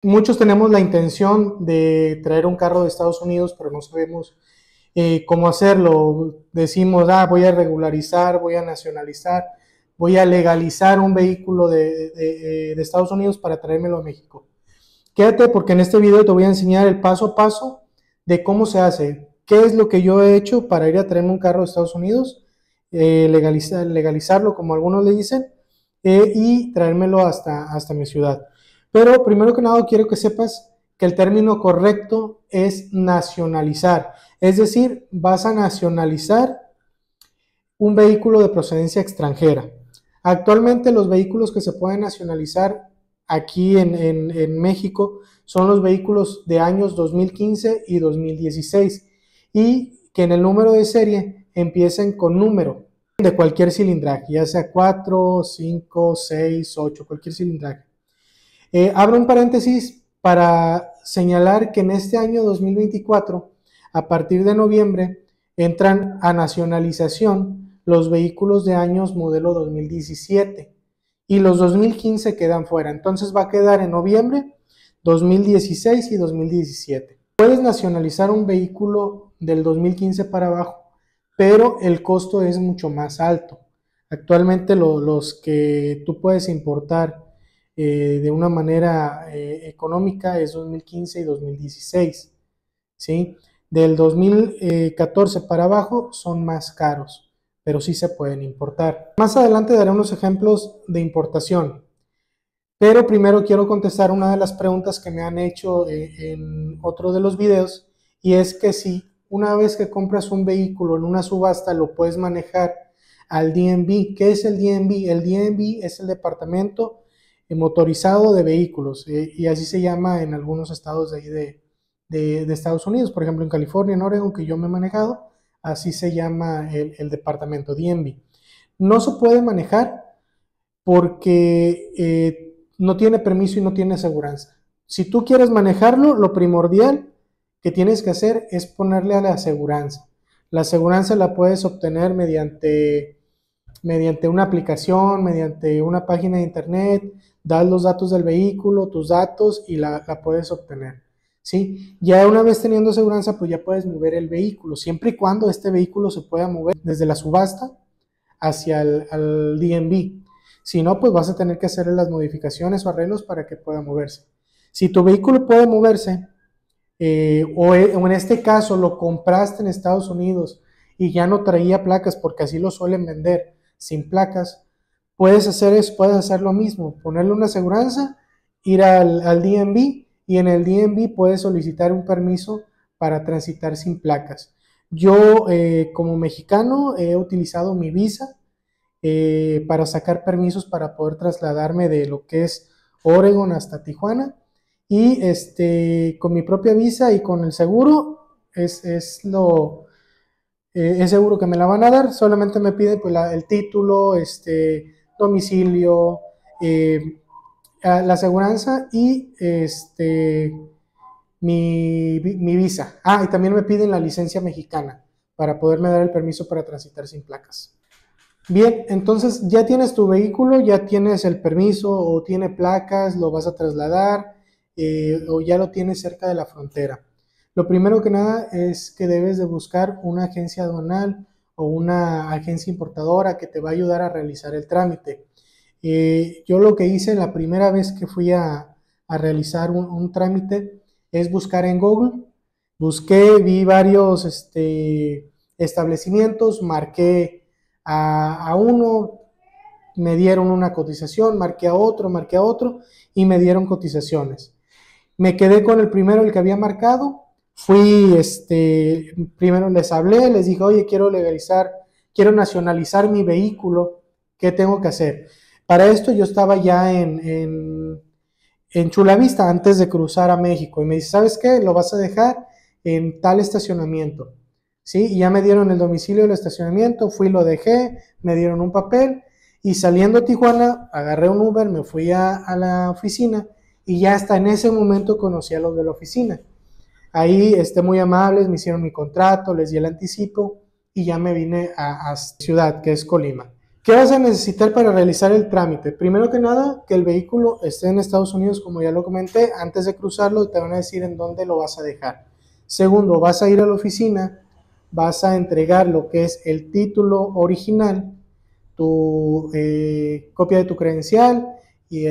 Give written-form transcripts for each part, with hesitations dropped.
Muchos tenemos la intención de traer un carro de Estados Unidos, pero no sabemos cómo hacerlo. Decimos, voy a regularizar, voy a nacionalizar, voy a legalizar un vehículo de Estados Unidos para traérmelo a México. Quédate porque en este video te voy a enseñar el paso a paso de cómo se hace, qué es lo que yo he hecho para ir a traerme un carro de Estados Unidos, legalizarlo como algunos le dicen, y traérmelo hasta mi ciudad. Pero primero que nada quiero que sepas que el término correcto es nacionalizar, es decir, vas a nacionalizar un vehículo de procedencia extranjera. Actualmente los vehículos que se pueden nacionalizar aquí en México son los vehículos de años 2015 y 2016 y que en el número de serie empiecen con número de cualquier cilindraje, ya sea 4, 5, 6, 8, cualquier cilindraje. Abro un paréntesis para señalar que en este año 2024, a partir de noviembre, entran a nacionalización los vehículos de años modelo 2017 y los 2015 quedan fuera. Entonces va a quedar en noviembre 2016 y 2017. Puedes nacionalizar un vehículo del 2015 para abajo, pero el costo es mucho más alto. Actualmente los que tú puedes importar de una manera económica es 2015 y 2016, ¿sí? Del 2014 para abajo son más caros, pero sí se pueden importar. Más adelante daré unos ejemplos de importación, pero primero quiero contestar una de las preguntas que me han hecho en otro de los videos, y es que si una vez que compras un vehículo en una subasta lo puedes manejar al DMV. ¿Qué es el DMV? El DMV es el Departamento Motorizado de Vehículos, y así se llama en algunos estados de ahí de Estados Unidos. Por ejemplo, en California, en Oregon, que yo me he manejado, así se llama el departamento DMV. No se puede manejar porque no tiene permiso y no tiene aseguranza. Si tú quieres manejarlo, lo primordial que tienes que hacer es ponerle a la aseguranza. La aseguranza la puedes obtener mediante una aplicación, mediante una página de internet, das los datos del vehículo, tus datos y la puedes obtener. ¿Sí? Ya una vez teniendo aseguranza, pues ya puedes mover el vehículo, siempre y cuando este vehículo se pueda mover desde la subasta hacia el DMV. Si no, pues vas a tener que hacer las modificaciones o arreglos para que pueda moverse. Si tu vehículo puede moverse, o en este caso lo compraste en Estados Unidos y ya no traía placas porque así lo suelen vender sin placas, puedes hacer lo mismo, ponerle una aseguranza, ir al DMV y en el DMV puedes solicitar un permiso para transitar sin placas. Yo como mexicano he utilizado mi visa para sacar permisos para poder trasladarme de lo que es Oregon hasta Tijuana, y con mi propia visa y con el seguro es seguro que me la van a dar. Solamente me piden pues, el título, domicilio, la aseguranza y mi visa. Y también me piden la licencia mexicana para poderme dar el permiso para transitar sin placas. Bien, entonces ya tienes tu vehículo, ya tienes el permiso o tiene placas, lo vas a trasladar, o ya lo tienes cerca de la frontera. Lo primero que nada es que debes de buscar una agencia aduanal o una agencia importadora que te va a ayudar a realizar el trámite. Yo lo que hice la primera vez que fui a realizar un trámite es buscar en Google. Busqué, vi varios establecimientos, marqué a uno, me dieron una cotización, marqué a otro y me dieron cotizaciones. Me quedé con el primero, el que había marcado. Fui, primero les hablé, les dije, oye, quiero nacionalizar mi vehículo, ¿qué tengo que hacer? Para esto yo estaba ya en Chula Vista antes de cruzar a México y me dice, ¿sabes qué? Lo vas a dejar en tal estacionamiento. ¿Sí? Y ya me dieron el domicilio del estacionamiento, fui, lo dejé, me dieron un papel y saliendo a Tijuana, agarré un Uber, me fui a la oficina y ya hasta en ese momento conocí a los de la oficina. Ahí, muy amables, me hicieron mi contrato, les di el anticipo y ya me vine a ciudad, que es Colima. ¿Qué vas a necesitar para realizar el trámite? Primero que nada, que el vehículo esté en Estados Unidos, como ya lo comenté. Antes de cruzarlo, te van a decir en dónde lo vas a dejar. Segundo, vas a ir a la oficina, vas a entregar lo que es el título original, tu copia de tu credencial y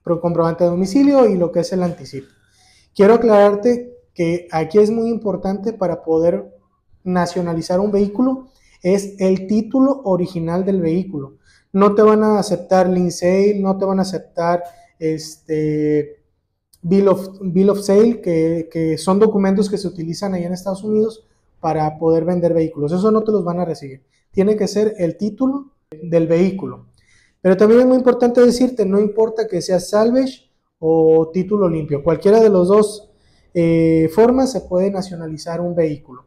comprobante de domicilio y lo que es el anticipo. Quiero aclararte que aquí es muy importante para poder nacionalizar un vehículo, es el título original del vehículo. No te van a aceptar lien sale, no te van a aceptar bill of sale, que son documentos que se utilizan allá en Estados Unidos para poder vender vehículos. Eso no te los van a recibir. Tiene que ser el título del vehículo. Pero también es muy importante decirte, no importa que sea salvage o título limpio, cualquiera de los dos formas se puede nacionalizar un vehículo.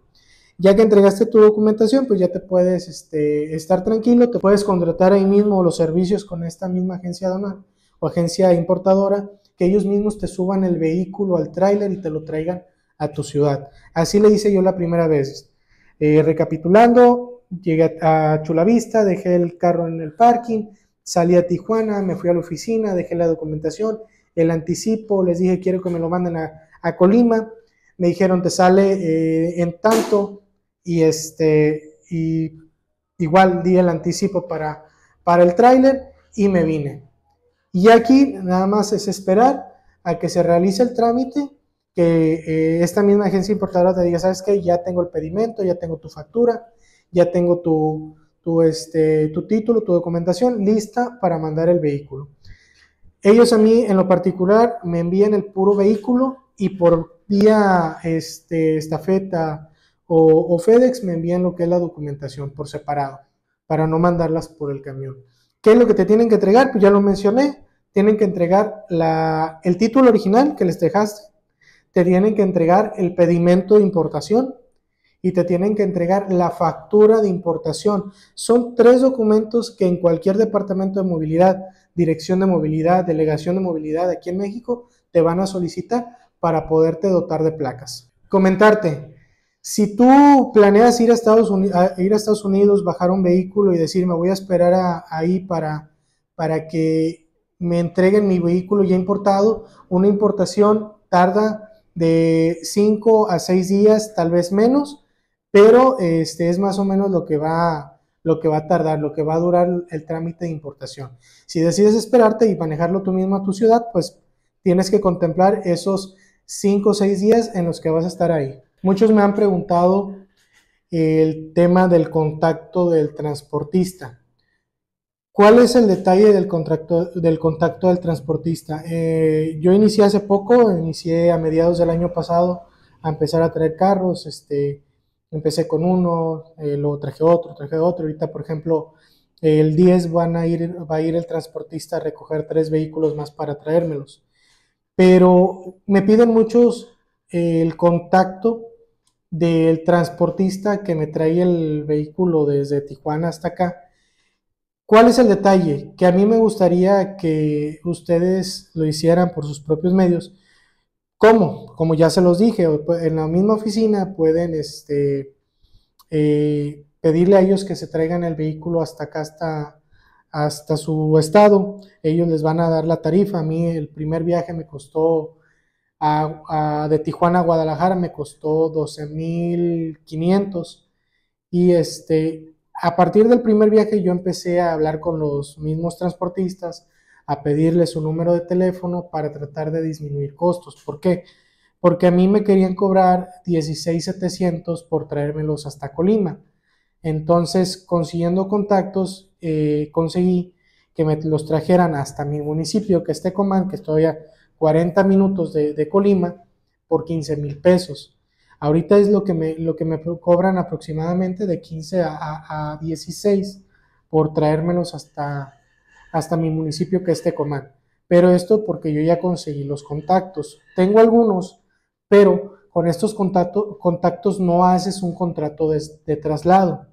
Ya que entregaste tu documentación, pues ya te puedes estar tranquilo, te puedes contratar ahí mismo los servicios con esta misma agencia aduanal o agencia importadora, que ellos mismos te suban el vehículo al tráiler y te lo traigan a tu ciudad. Así le hice yo la primera vez. Recapitulando, llegué a Chula Vista, dejé el carro en el parking, salí a Tijuana, me fui a la oficina, dejé la documentación, el anticipo, les dije quiero que me lo manden a Colima, me dijeron te sale en tanto y igual di el anticipo para el tráiler y me vine. Y aquí nada más es esperar a que se realice el trámite, que esta misma agencia importadora te diga, ¿sabes qué? Ya tengo el pedimento, ya tengo tu factura, ya tengo tu título, tu documentación lista para mandar el vehículo. Ellos a mí en lo particular me envían el puro vehículo y por vía estafeta o FedEx me envían lo que es la documentación por separado para no mandarlas por el camión. ¿Qué es lo que te tienen que entregar? Pues ya lo mencioné, tienen que entregar el título original que les dejaste, te tienen que entregar el pedimento de importación y te tienen que entregar la factura de importación. Son 3 documentos que en cualquier departamento de movilidad, dirección de movilidad, delegación de movilidad aquí en México, te van a solicitar para poderte dotar de placas. Comentarte, si tú planeas ir a Estados Unidos, bajar un vehículo y decir, me voy a esperar ahí para que me entreguen mi vehículo ya importado, una importación tarda de 5 a 6 días, tal vez menos, pero es más o menos lo que va a tardar, lo que va a durar el trámite de importación. Si decides esperarte y manejarlo tú mismo a tu ciudad, pues tienes que contemplar esos 5 o 6 días en los que vas a estar ahí. Muchos me han preguntado el tema del contacto del transportista. ¿Cuál es el detalle del contacto del transportista? Yo inicié hace poco, inicié a mediados del año pasado a empezar a traer carros, empecé con uno, luego traje otro, ahorita por ejemplo el 10 va a ir el transportista a recoger 3 vehículos más para traérmelos, pero me piden muchos el contacto del transportista que me trae el vehículo desde Tijuana hasta acá. ¿Cuál es el detalle? Que a mí me gustaría que ustedes lo hicieran por sus propios medios. ¿Cómo? Como ya se los dije, en la misma oficina pueden pedirle a ellos que se traigan el vehículo hasta acá, hasta su estado. Ellos les van a dar la tarifa. A mí el primer viaje me costó de Tijuana a Guadalajara, me costó 12,500 y a partir del primer viaje yo empecé a hablar con los mismos transportistas, a pedirles su número de teléfono para tratar de disminuir costos. ¿Por qué? Porque a mí me querían cobrar 16,700 por traérmelos hasta Colima. Entonces, consiguiendo contactos, conseguí que me los trajeran hasta mi municipio, que es Tecomán, que estoy a 40 minutos de Colima, por 15,000 pesos. Ahorita es lo que me cobran aproximadamente de 15 a 16 por traérmelos hasta mi municipio, que es Tecomán. Pero esto porque yo ya conseguí los contactos. Tengo algunos, pero con estos contactos no haces un contrato de traslado.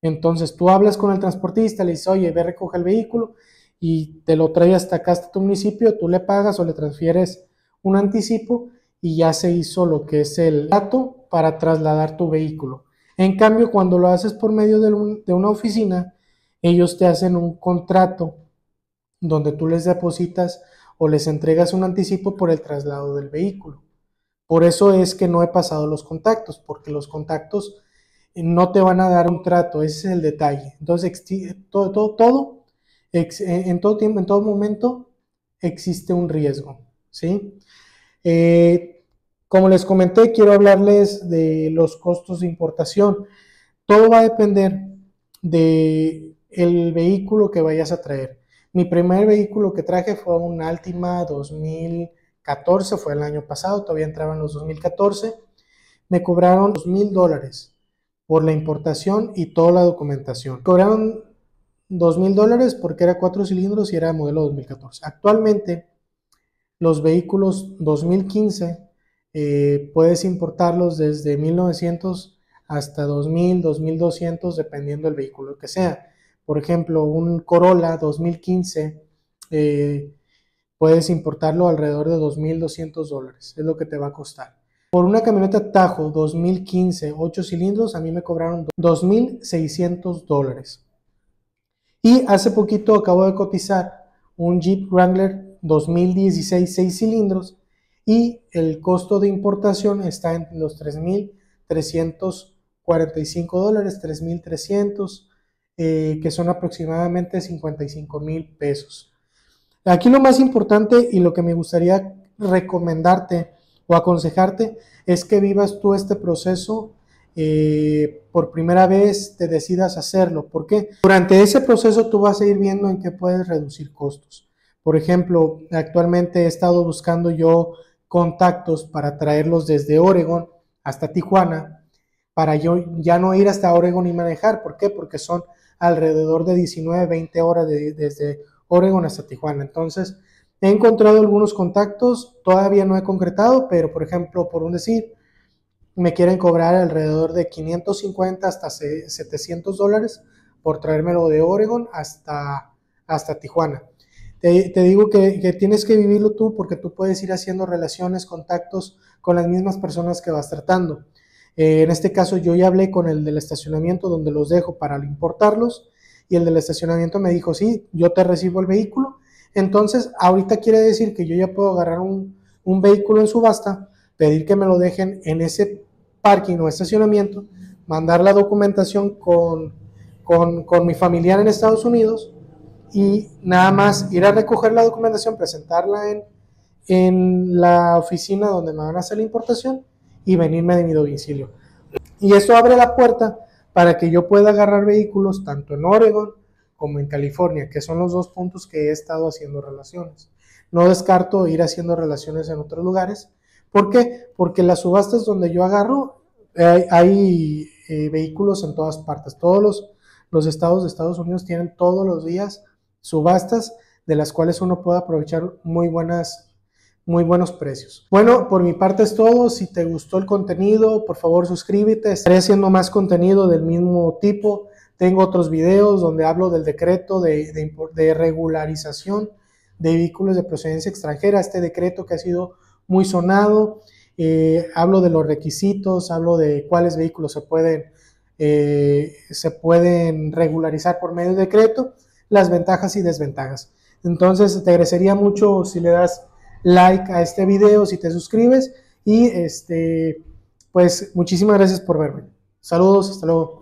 Entonces tú hablas con el transportista, le dices, oye, ve, recoge el vehículo y te lo trae hasta acá, hasta tu municipio, tú le pagas o le transfieres un anticipo y ya se hizo lo que es el dato para trasladar tu vehículo. En cambio, cuando lo haces por medio de una oficina, ellos te hacen un contrato donde tú les depositas o les entregas un anticipo por el traslado del vehículo. Por eso es que no he pasado los contactos, porque los contactos no te van a dar un trato, ese es el detalle. Entonces, en todo tiempo, en todo momento, existe un riesgo, ¿sí? Como les comenté, quiero hablarles de los costos de importación. Todo va a depender del vehículo que vayas a traer. Mi primer vehículo que traje fue un Altima 2014, fue el año pasado, todavía entraban los 2014. Me cobraron $2,000 por la importación y toda la documentación. Cobraron $2,000 porque era 4 cilindros y era modelo 2014. Actualmente, los vehículos 2015 puedes importarlos desde 1900 hasta 2000, 2200, dependiendo del vehículo que sea. Por ejemplo, un Corolla 2015 puedes importarlo alrededor de $2,200, es lo que te va a costar. Por una camioneta Tajo 2015, 8 cilindros, a mí me cobraron $2,600. Y hace poquito acabo de cotizar un Jeep Wrangler 2016, 6 cilindros, y el costo de importación está en los $3,345, 3,300, que son aproximadamente 55,000 pesos. Aquí lo más importante y lo que me gustaría recomendarte o aconsejarte es que vivas tú este proceso por primera vez, te decidas hacerlo. ¿Por qué? Durante ese proceso tú vas a ir viendo en qué puedes reducir costos. Por ejemplo, actualmente he estado buscando yo contactos para traerlos desde Oregon hasta Tijuana, para yo ya no ir hasta Oregon y manejar. ¿Por qué? Porque son alrededor de 19, 20 horas desde Oregon hasta Tijuana. Entonces, he encontrado algunos contactos, todavía no he concretado, pero por ejemplo, por un decir, me quieren cobrar alrededor de 550 hasta $700 por traérmelo de Oregon hasta Tijuana. Te digo que tienes que vivirlo tú, porque tú puedes ir haciendo relaciones, contactos con las mismas personas que vas tratando. En este caso yo ya hablé con el del estacionamiento donde los dejo para importarlos, y el del estacionamiento me dijo, sí, yo te recibo el vehículo. Entonces ahorita quiere decir que yo ya puedo agarrar un vehículo en subasta, pedir que me lo dejen en ese parking o estacionamiento, mandar la documentación con mi familiar en Estados Unidos, y nada más ir a recoger la documentación, presentarla en la oficina donde me van a hacer la importación y venirme de mi domicilio. Y eso abre la puerta para que yo pueda agarrar vehículos tanto en Oregon como en California, que son los dos puntos que he estado haciendo relaciones. No descarto ir haciendo relaciones en otros lugares. ¿Por qué? Porque las subastas donde yo agarro, hay vehículos en todas partes. Todos los estados de Estados Unidos tienen todos los días subastas de las cuales uno puede aprovechar muy buenos precios. Bueno, por mi parte es todo. Si te gustó el contenido, por favor suscríbete. Estaré haciendo más contenido del mismo tipo. Tengo otros videos donde hablo del decreto de regularización de vehículos de procedencia extranjera, este decreto que ha sido muy sonado. Hablo de los requisitos, hablo de cuáles vehículos se pueden regularizar por medio de decreto, las ventajas y desventajas. Entonces te agradecería mucho si le das like a este video, si te suscribes, y pues muchísimas gracias por verme. Saludos, hasta luego.